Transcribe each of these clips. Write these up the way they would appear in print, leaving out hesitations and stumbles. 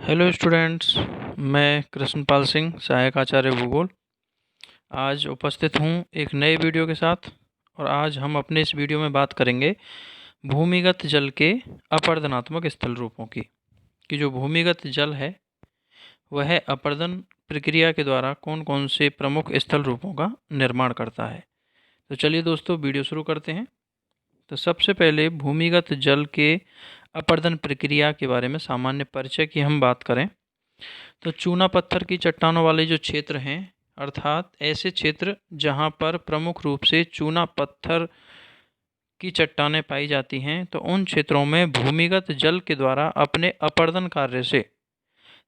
Hello students, मैं कृष्णपाल सिंह, सहायक आचार्य भूगोल, आज उपस्थित हूँ एक नए वीडियो के साथ। और आज हम अपने इस वीडियो में बात करेंगे भूमिगत जल के अपरदनात्मक स्थल रूपों की। कि जो भूमिगत जल है वह अपरदन प्रक्रिया के द्वारा कौन कौन से प्रमुख स्थल रूपों का निर्माण करता है। तो चलिए दोस्तों, वीडियो शुरू करते हैं। तो सबसे पहले भूमिगत जल के अपरदन प्रक्रिया के बारे में सामान्य परिचय की हम बात करें तो चूना पत्थर की चट्टानों वाले जो क्षेत्र हैं, अर्थात ऐसे क्षेत्र जहां पर प्रमुख रूप से चूना पत्थर की चट्टानें पाई जाती हैं, तो उन क्षेत्रों में भूमिगत जल के द्वारा अपने अपरदन कार्य से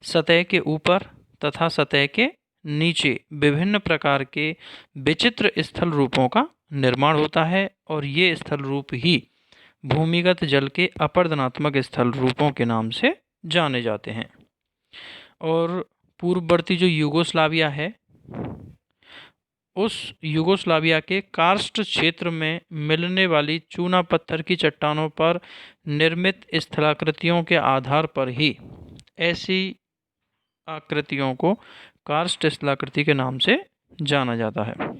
सतह के ऊपर तथा सतह के नीचे विभिन्न प्रकार के विचित्र स्थल रूपों का निर्माण होता है। और ये स्थल रूप ही भूमिगत जल के अपरदनात्मक स्थल रूपों के नाम से जाने जाते हैं। और पूर्ववर्ती जो यूगोस्लाविया है, उस यूगोस्लाविया के कार्स्ट क्षेत्र में मिलने वाली चूना पत्थर की चट्टानों पर निर्मित स्थलाकृतियों के आधार पर ही ऐसी आकृतियों को कार्स्ट स्थलाकृति के नाम से जाना जाता है।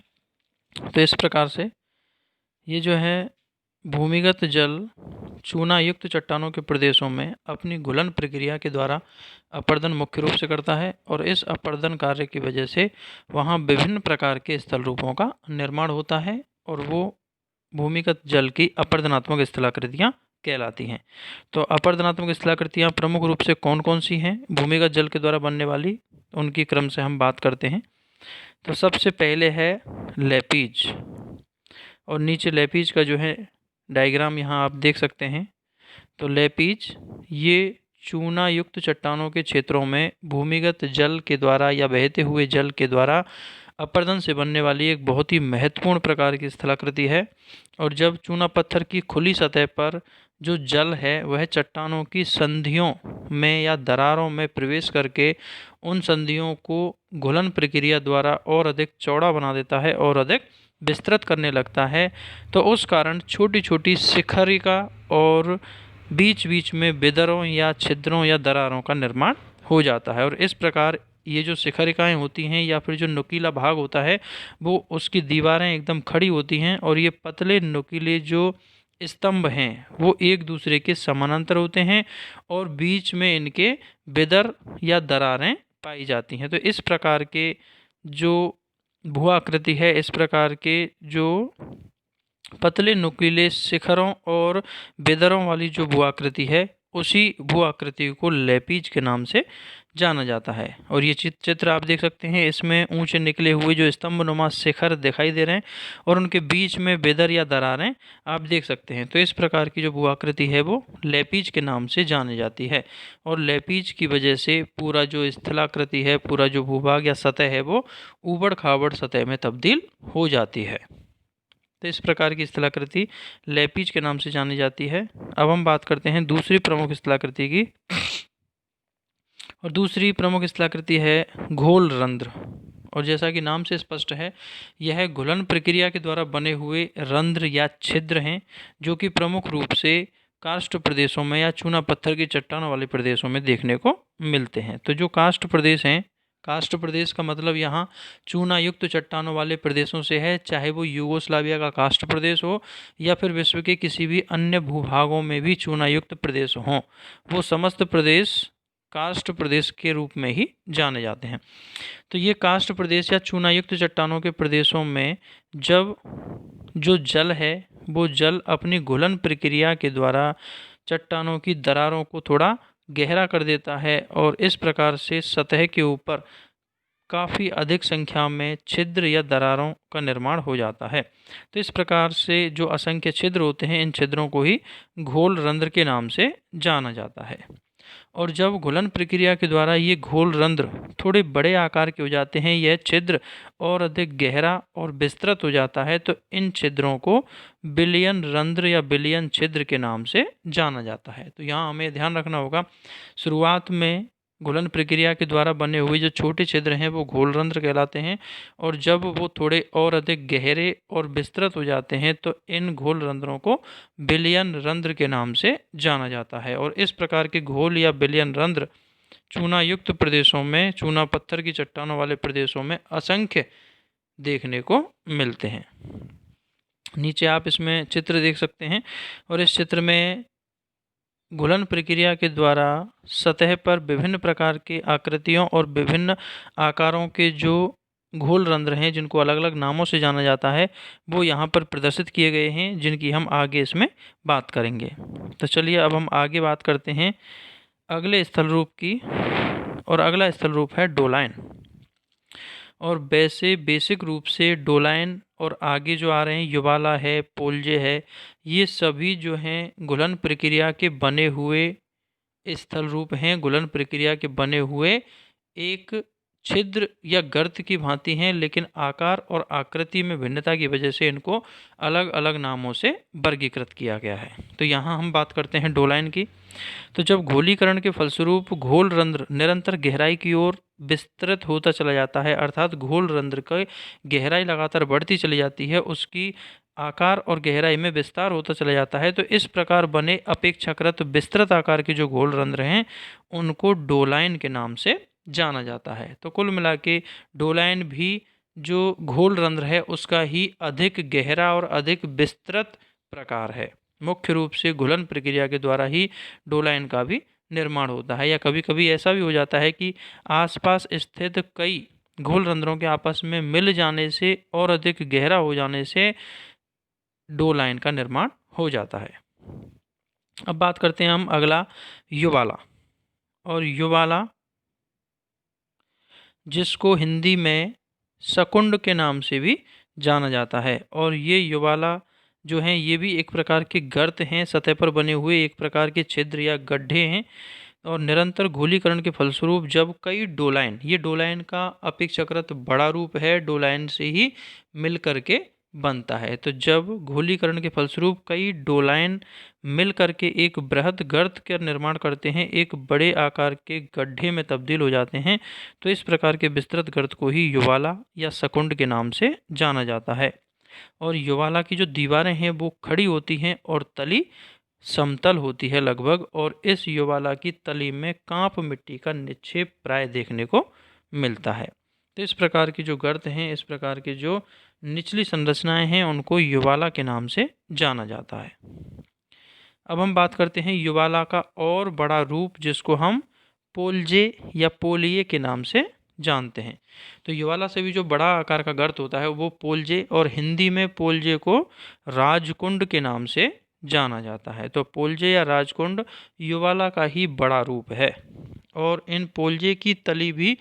तो इस प्रकार से ये जो है भूमिगत जल चूना युक्त चट्टानों के प्रदेशों में अपनी घुलन प्रक्रिया के द्वारा अपरदन मुख्य रूप से करता है। और इस अपरदन कार्य की वजह से वहाँ विभिन्न प्रकार के स्थल रूपों का निर्माण होता है और वो भूमिगत जल की अपरदनात्मक स्थलाकृतियाँ कहलाती हैं। तो अपरदनात्मक स्थलाकृतियाँ प्रमुख रूप से कौन कौन सी हैं भूमिगत जल के द्वारा बनने वाली, उनकी क्रम से हम बात करते हैं। तो सबसे पहले है लेपीज, और नीचे लेपीज का जो है डायग्राम यहाँ आप देख सकते हैं। तो लेपीज ये चूना युक्त चट्टानों के क्षेत्रों में भूमिगत जल के द्वारा या बहते हुए जल के द्वारा अपरदन से बनने वाली एक बहुत ही महत्वपूर्ण प्रकार की स्थलाकृति है। और जब चूना पत्थर की खुली सतह पर जो जल है वह चट्टानों की संधियों में या दरारों में प्रवेश करके उन संधियों को घुलन प्रक्रिया द्वारा और अधिक चौड़ा बना देता है और अधिक विस्तृत करने लगता है, तो उस कारण छोटी छोटी शिखरिका और बीच बीच में बिदरों या छिद्रों या दरारों का निर्माण हो जाता है। और इस प्रकार ये जो शिखरिकाएँ होती हैं या फिर जो नुकीला भाग होता है वो उसकी दीवारें एकदम खड़ी होती हैं और ये पतले नुकीले जो स्तंभ हैं वो एक दूसरे के समानांतर होते हैं और बीच में इनके बिदर या दरारें पाई जाती हैं। तो इस प्रकार के जो भू आकृति है, इस प्रकार के जो पतले नुकीले शिखरों और बिदरों वाली जो भू आकृति है, उसी भू आकृति को लेपीज के नाम से जाना जाता है। और ये चित्र आप देख सकते हैं, इसमें ऊंचे निकले हुए जो स्तंभनुमा शिखर दिखाई दे रहे हैं और उनके बीच में बेदर या दरारें आप देख सकते हैं। तो इस प्रकार की जो भू आकृति है वो लेपीज के नाम से जानी जाती है। और लेपीज की वजह से पूरा जो स्थलाकृति है, पूरा जो भूभाग या सतह है वो ऊबड़ खाबड़ सतह में तब्दील हो जाती है। तो इस प्रकार की स्थलाकृति लेपीज के नाम से जानी जाती है। अब हम बात करते हैं दूसरी प्रमुख स्थलाकृति की, और दूसरी प्रमुख स्थलाकृति है घोल रंध्र। और जैसा कि नाम से स्पष्ट है, यह घुलन प्रक्रिया के द्वारा बने हुए रंध्र या छिद्र हैं जो कि प्रमुख रूप से कार्स्ट प्रदेशों में या चूना पत्थर की चट्टानों वाले प्रदेशों में देखने को मिलते हैं। तो जो कार्स्ट प्रदेश हैं, कार्स्ट प्रदेश का मतलब यहाँ चूना युक्त चट्टानों वाले प्रदेशों से है, चाहे वो यूगोस्लाविया का कार्स्ट प्रदेश हो या फिर विश्व के किसी भी अन्य भूभागों में भी चूना युक्त प्रदेश हों, वो समस्त प्रदेश कार्स्ट प्रदेश के रूप में ही जाने जाते हैं। तो ये कार्स्ट प्रदेश या चूना युक्त चट्टानों के प्रदेशों में जब जो जल है वो जल अपनी घुलन प्रक्रिया के द्वारा चट्टानों की दरारों को थोड़ा गहरा कर देता है और इस प्रकार से सतह के ऊपर काफ़ी अधिक संख्या में छिद्र या दरारों का निर्माण हो जाता है। तो इस प्रकार से जो असंख्य छिद्र होते हैं, इन छिद्रों को ही घोल रंध्र के नाम से जाना जाता है। और जब घुलन प्रक्रिया के द्वारा ये घोल रंध्र थोड़े बड़े आकार के हो जाते हैं, यह छिद्र और अधिक गहरा और विस्तृत हो जाता है, तो इन छिद्रों को बिलियन रंध्र या बिलियन छिद्र के नाम से जाना जाता है। तो यहाँ हमें ध्यान रखना होगा, शुरुआत में घुलन प्रक्रिया के द्वारा बने हुए जो छोटे छिद्र हैं वो घोल रंध्र कहलाते हैं, और जब वो थोड़े और अधिक गहरे और विस्तृत हो जाते हैं तो इन घोल रंध्रों को बिलियन रंध्र के नाम से जाना जाता है। और इस प्रकार के घोल या बिलियन रंध्र चूना युक्त प्रदेशों में, चूना पत्थर की चट्टानों वाले प्रदेशों में असंख्य देखने को मिलते हैं। नीचे आप इसमें चित्र देख सकते हैं और इस चित्र में घुलन प्रक्रिया के द्वारा सतह पर विभिन्न प्रकार की आकृतियों और विभिन्न आकारों के जो घोल रंध्र हैं, जिनको अलग अलग नामों से जाना जाता है, वो यहाँ पर प्रदर्शित किए गए हैं, जिनकी हम आगे इसमें बात करेंगे। तो चलिए अब हम आगे बात करते हैं अगले स्थल रूप की, और अगला स्थल रूप है डोलाइन। और वैसे बेसिक रूप से डोलाइन और आगे जो आ रहे हैं युवाला है, पोल्जे है, ये सभी जो हैं घुलन प्रक्रिया के बने हुए स्थल रूप हैं। घुलन प्रक्रिया के बने हुए एक छिद्र या गर्त की भांति हैं, लेकिन आकार और आकृति में भिन्नता की वजह से इनको अलग अलग नामों से वर्गीकृत किया गया है। तो यहाँ हम बात करते हैं डोलाइन की। तो जब घोलीकरण के फलस्वरूप घोल रंध्र निरंतर गहराई की ओर विस्तृत होता चला जाता है, अर्थात घोल रंध्र की गहराई लगातार बढ़ती चली जाती है, उसकी आकार और गहराई में विस्तार होता चला जाता है, तो इस प्रकार बने अपेक्षाकृत विस्तृत आकार के जो घोल रंध्र हैं उनको डोलाइन के नाम से जाना जाता है। तो कुल मिला के डोलाइन भी जो घोल रंध्र है उसका ही अधिक गहरा और अधिक विस्तृत प्रकार है। मुख्य रूप से घुलन प्रक्रिया के द्वारा ही डोलाइन का भी निर्माण होता है, या कभी कभी ऐसा भी हो जाता है कि आसपास स्थित कई घोल रंध्रों के आपस में मिल जाने से और अधिक गहरा हो जाने से डोलाइन का निर्माण हो जाता है। अब बात करते हैं हम अगला युवाला। और युवाला, जिसको हिंदी में सकुंड के नाम से भी जाना जाता है, और ये युवाला जो हैं ये भी एक प्रकार के गर्त हैं, सतह पर बने हुए एक प्रकार के छिद्र या गड्ढे हैं। और निरंतर घोलीकरण के फलस्वरूप जब कई डोलाइन, ये डोलाइन का अपेक्षाकृत बड़ा रूप है, डोलाइन से ही मिल करके बनता है। तो जब घोलीकरण के फलस्वरूप कई डोलाइन मिल करके एक बृहद गर्त का निर्माण करते हैं, एक बड़े आकार के गड्ढे में तब्दील हो जाते हैं, तो इस प्रकार के विस्तृत गर्त को ही युवाला या सकुंड के नाम से जाना जाता है। और युवाला की जो दीवारें हैं वो खड़ी होती हैं और तली समतल होती है लगभग, और इस युवाला की तली में कांप मिट्टी का निक्षेप प्राय देखने को मिलता है। तो इस प्रकार की जो गर्त हैं, इस प्रकार की जो निचली संरचनाएं हैं, उनको युवाला के नाम से जाना जाता है। अब हम बात करते हैं युवाला का और बड़ा रूप, जिसको हम पोल्जे या पोलिये के नाम से जानते हैं। तो युवाला से भी जो बड़ा आकार का गर्त होता है वो पोल्जे, और हिंदी में पोल्जे को राजकुंड के नाम से जाना जाता है। तो पोल्जे या राजकुंड युवाला का ही बड़ा रूप है, और इन पोल्जे की तली भी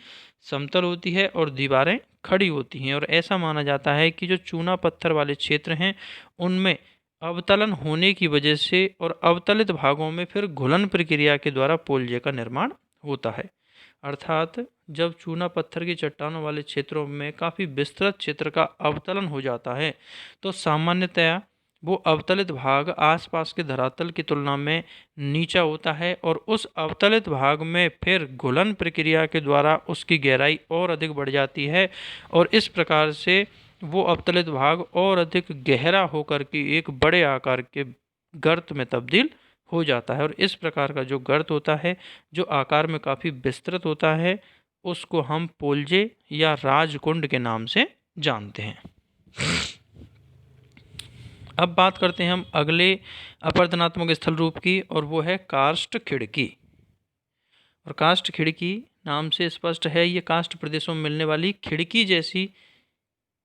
समतल होती है और दीवारें खड़ी होती हैं। और ऐसा माना जाता है कि जो चूना पत्थर वाले क्षेत्र हैं उनमें अवतलन होने की वजह से और अवतलित भागों में फिर घुलन प्रक्रिया के द्वारा पोल्जे का निर्माण होता है। अर्थात जब चूना पत्थर की चट्टानों वाले क्षेत्रों में काफ़ी विस्तृत क्षेत्र का अवतलन हो जाता है, तो सामान्यतया वो अवतलित भाग आसपास के धरातल की तुलना में नीचा होता है, और उस अवतलित भाग में फिर घुलन प्रक्रिया के द्वारा उसकी गहराई और अधिक बढ़ जाती है, और इस प्रकार से वो अवतलित भाग और अधिक गहरा होकर के एक बड़े आकार के गर्त में तब्दील हो जाता है। और इस प्रकार का जो गर्त होता है, जो आकार में काफ़ी विस्तृत होता है, उसको हम पोल्जे या राजकुंड के नाम से जानते हैं। अब बात करते हैं हम अगले अपरदनात्मक स्थल रूप की, और वो है कार्स्ट खिड़की। और काष्ठ खिड़की नाम से स्पष्ट है, ये काष्ठ प्रदेशों में मिलने वाली खिड़की जैसी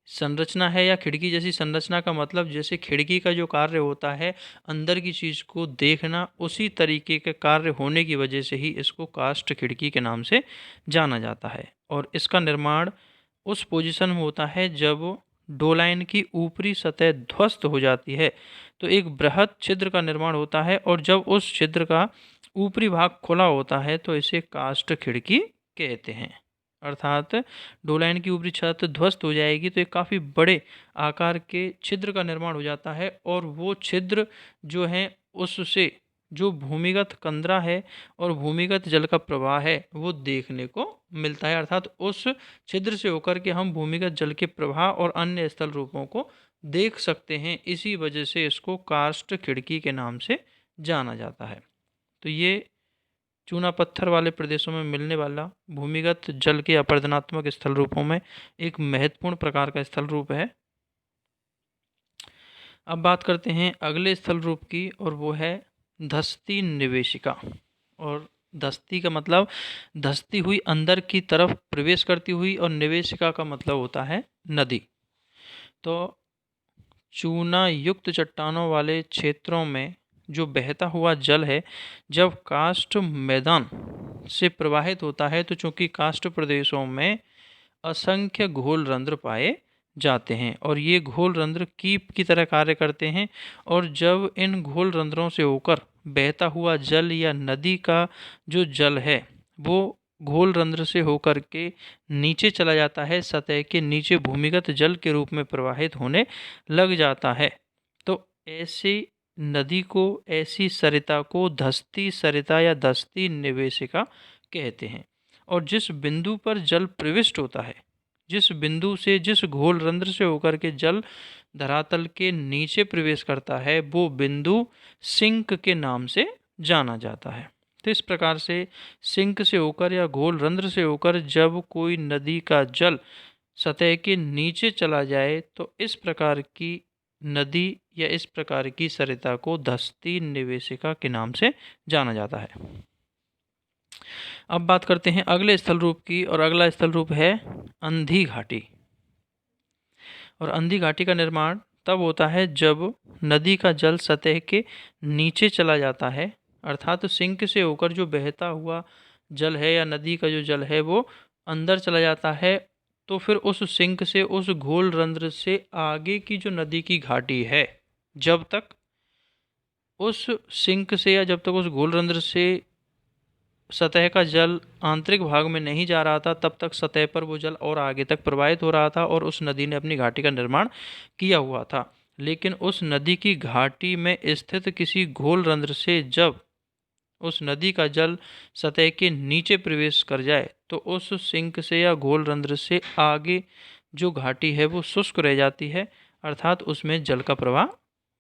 संरचना है, या खिड़की जैसी संरचना का मतलब जैसे खिड़की का जो कार्य होता है अंदर की चीज़ को देखना, उसी तरीके के कार्य होने की वजह से ही इसको काष्ठ खिड़की के नाम से जाना जाता है। और इसका निर्माण उस पोजीशन में होता है जब डोलाइन की ऊपरी सतह ध्वस्त हो जाती है, तो एक बृहद छिद्र का निर्माण होता है, और जब उस छिद्र का ऊपरी भाग खुला होता है तो इसे काष्ठ खिड़की कहते हैं। अर्थात डोलाइन की ऊपरी छत ध्वस्त हो जाएगी तो एक काफ़ी बड़े आकार के छिद्र का निर्माण हो जाता है, और वो छिद्र जो है उससे जो भूमिगत कंदरा है और भूमिगत जल का प्रवाह है वो देखने को मिलता है। अर्थात उस छिद्र से होकर के हम भूमिगत जल के प्रवाह और अन्य स्थल रूपों को देख सकते हैं। इसी वजह से इसको कार्स्ट खिड़की के नाम से जाना जाता है। तो ये चूना पत्थर वाले प्रदेशों में मिलने वाला भूमिगत जल के अपरदनात्मक स्थल रूपों में एक महत्वपूर्ण प्रकार का स्थल रूप है। अब बात करते हैं अगले स्थल रूप की, और वो है धसती निवेशिका। और धसती का मतलब धसती हुई अंदर की तरफ प्रवेश करती हुई, और निवेशिका का मतलब होता है नदी। तो चूना युक्त चट्टानों वाले क्षेत्रों में जो बहता हुआ जल है, जब काष्ठ मैदान से प्रवाहित होता है, तो चूंकि काष्ठ प्रदेशों में असंख्य घोल रंध्र पाए जाते हैं, और ये घोल रंध्र कीप की तरह कार्य करते हैं। और जब इन घोल रंध्रों से होकर बहता हुआ जल या नदी का जो जल है वो घोल रंध्र से होकर के नीचे चला जाता है, सतह के नीचे भूमिगत जल के रूप में प्रवाहित होने लग जाता है, तो ऐसी नदी को, ऐसी सरिता को धसती सरिता या धसती निवेशिका कहते हैं। और जिस बिंदु पर जल प्रविष्ट होता है, जिस बिंदु से, जिस घोल रंध्र से होकर के जल धरातल के नीचे प्रवेश करता है, वो बिंदु सिंक के नाम से जाना जाता है। तो इस प्रकार से सिंक से होकर या घोल रंध्र से होकर जब कोई नदी का जल सतह के नीचे चला जाए, तो इस प्रकार की नदी या इस प्रकार की सरिता को धसती निवेशिका के नाम से जाना जाता है। अब बात करते हैं अगले स्थल रूप की, और अगला स्थल रूप है अंधी घाटी। और अंधी घाटी का निर्माण तब होता है जब नदी का जल सतह के नीचे चला जाता है, अर्थात सिंक से होकर जो बहता हुआ जल है या नदी का जो जल है वो अंदर चला जाता है, तो फिर उस सिंक से, उस घोल रंध्र से आगे की जो नदी की घाटी है, जब तक उस सिंक से या जब तक उस घोल रंध्र से सतह का जल आंतरिक भाग में नहीं जा रहा था, तब तक सतह पर वो जल और आगे तक प्रवाहित हो रहा था और उस नदी ने अपनी घाटी का निर्माण किया हुआ था। लेकिन उस नदी की घाटी में स्थित किसी घोल रंध्र से जब उस नदी का जल सतह के नीचे प्रवेश कर जाए, तो उस सिंक से या घोल रंध्र से आगे जो घाटी है वो शुष्क रह जाती है, अर्थात उसमें जल का प्रवाह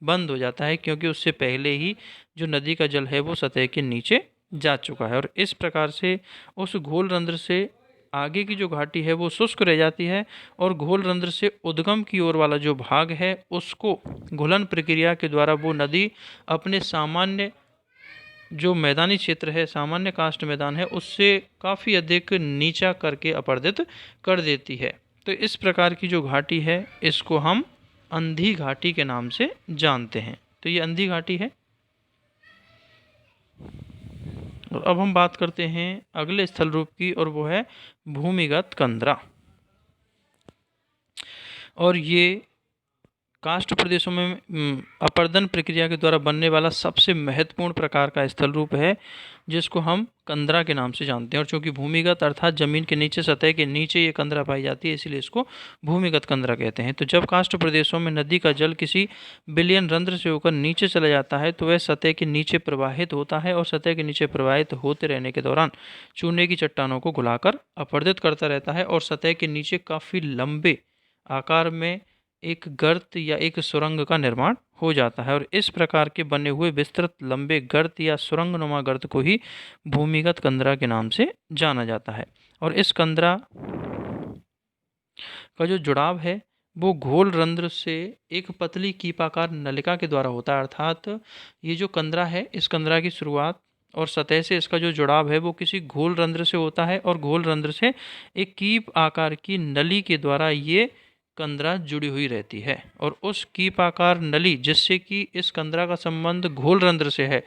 बंद हो जाता है, क्योंकि उससे पहले ही जो नदी का जल है वो सतह के नीचे जा चुका है। और इस प्रकार से उस घोल रंध्र से आगे की जो घाटी है वो शुष्क रह जाती है, और घोल रंध्र से उद्गम की ओर वाला जो भाग है उसको घुलन प्रक्रिया के द्वारा वो नदी अपने सामान्य जो मैदानी क्षेत्र है, सामान्य काष्ठ मैदान है, उससे काफ़ी अधिक नीचा करके अपरदित कर देती है। तो इस प्रकार की जो घाटी है इसको हम अंधी घाटी के नाम से जानते हैं। तो ये अंधी घाटी है। और अब हम बात करते हैं अगले स्थल रूप की, और वो है भूमिगत कंदरा। और ये काष्ठ प्रदेशों में अपरदन प्रक्रिया के द्वारा बनने वाला सबसे महत्वपूर्ण प्रकार का स्थल रूप है, जिसको हम कंदरा के नाम से जानते हैं। और चूंकि भूमिगत अर्थात जमीन के नीचे, सतह के नीचे ये कंदरा पाई जाती है, इसीलिए इसको भूमिगत कंदरा कहते हैं। तो जब काष्ठ प्रदेशों में नदी का जल किसी विलयन रंध्र से होकर नीचे चला जाता है, तो वह सतह के नीचे प्रवाहित होता है, और सतह के नीचे प्रवाहित होते रहने के दौरान चूने की चट्टानों को घुलाकर अपरदित करता रहता है, और सतह के नीचे काफ़ी लंबे आकार में एक गर्त या एक सुरंग का निर्माण हो जाता है। और इस प्रकार के बने हुए विस्तृत लंबे गर्त या सुरंगनुमा गर्त को ही भूमिगत कंदरा के नाम से जाना जाता है। और इस कंदरा का जो जुड़ाव है वो घोल रंध्र से एक पतली कीपाकार नलिका के द्वारा होता है, अर्थात ये जो कंदरा है, इस कंदरा की शुरुआत और सतह से इसका जो जुड़ाव है वो किसी घोल रंध्र से होता है, और घोल रंध्र से एक कीप आकार की नली के द्वारा ये कंदरा जुड़ी हुई रहती है। और उस कीप आकार नली जिससे कि इस कंदरा का संबंध घोल रंध्र से है,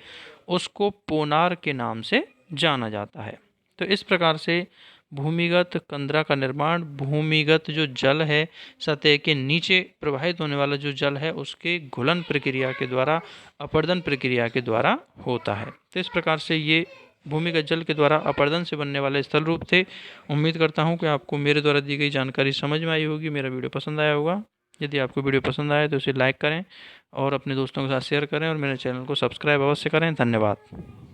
उसको पोनार के नाम से जाना जाता है। तो इस प्रकार से भूमिगत कंदरा का निर्माण भूमिगत जो जल है, सतह के नीचे प्रवाहित होने वाला जो जल है, उसके घुलन प्रक्रिया के द्वारा, अपरदन प्रक्रिया के द्वारा होता है। तो इस प्रकार से ये भूमिगत जल के द्वारा अपरदन से बनने वाले स्थल रूप थे। उम्मीद करता हूँ कि आपको मेरे द्वारा दी गई जानकारी समझ में आई होगी, मेरा वीडियो पसंद आया होगा। यदि आपको वीडियो पसंद आए तो इसे लाइक करें और अपने दोस्तों के साथ शेयर करें, और मेरे चैनल को सब्सक्राइब अवश्य करें। धन्यवाद।